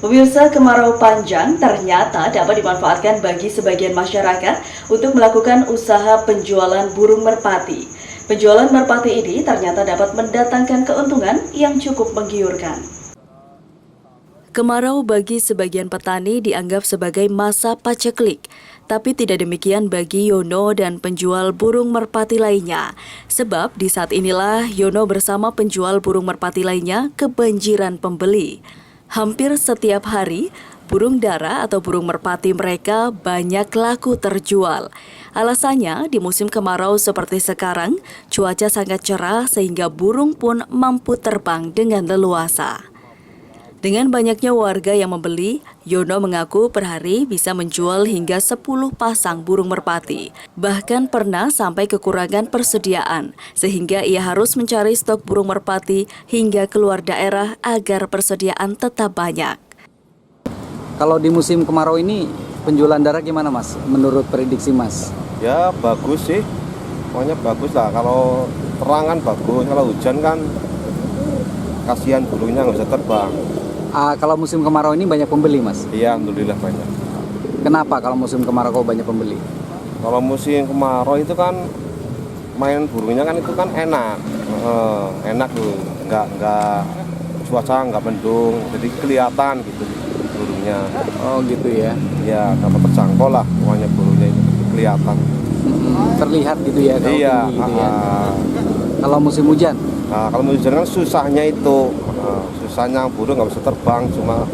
Pemirsa, kemarau panjang ternyata dapat dimanfaatkan bagi sebagian masyarakat untuk melakukan usaha penjualan burung merpati. Penjualan merpati ini ternyata dapat mendatangkan keuntungan yang cukup menggiurkan. Kemarau bagi sebagian petani dianggap sebagai masa paceklik, tapi tidak demikian bagi Yono dan penjual burung merpati lainnya. Sebab di saat inilah Yono bersama penjual burung merpati lainnya kebanjiran pembeli. Hampir setiap hari, burung dara atau burung merpati mereka banyak laku terjual. Alasannya, di musim kemarau seperti sekarang, cuaca sangat cerah sehingga burung pun mampu terbang dengan leluasa. Dengan banyaknya warga yang membeli, Yono mengaku per hari bisa menjual hingga 10 pasang burung merpati. Bahkan pernah sampai kekurangan persediaan, sehingga ia harus mencari stok burung merpati hingga keluar daerah agar persediaan tetap banyak. Kalau di musim kemarau ini, penjualan darah gimana Mas, menurut prediksi Mas? Ya bagus sih, pokoknya bagus lah. Kalau terang kan bagus, kalau hujan kan kasihan burungnya nggak bisa terbang. Kalau musim kemarau ini banyak pembeli Mas? Iya, alhamdulillah banyak. Kenapa kalau musim kemarau kok banyak pembeli? Kalau musim kemarau itu kan main burungnya kan itu kan enak, enak tuh, nggak cuaca nggak mendung, jadi kelihatan gitu burungnya. Oh gitu ya? Ya dapat terjangkau lah, pokoknya burungnya itu kelihatan. Terlihat gitu ya kalau Iya. tinggi gitu ya? Kalau musim hujan? Nah, kalau musim hujan kan susahnya itu, susahnya burung nggak bisa terbang, cuma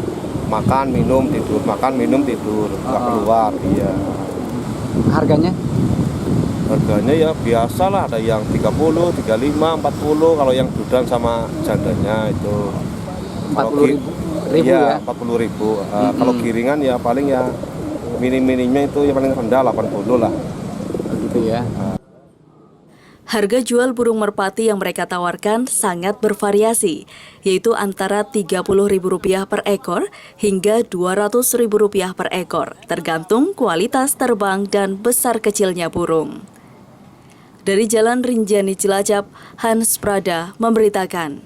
makan minum tidur, makan minum tidur, nggak keluar. Iya. Harganya? Harganya ya biasa lah, ada yang 30, 35, 40, kalau yang dudang sama jandanya itu 40.000 ya, ya? 40.000. Kalau giringan ya paling ya minim-minimnya itu yang paling rendah 80 lah. Gitu ya? Harga jual burung merpati yang mereka tawarkan sangat bervariasi, yaitu antara Rp30.000 per ekor hingga Rp200.000 per ekor, tergantung kualitas terbang dan besar kecilnya burung. Dari Jalan Rinjani Cilacap, Hans Prada memberitakan.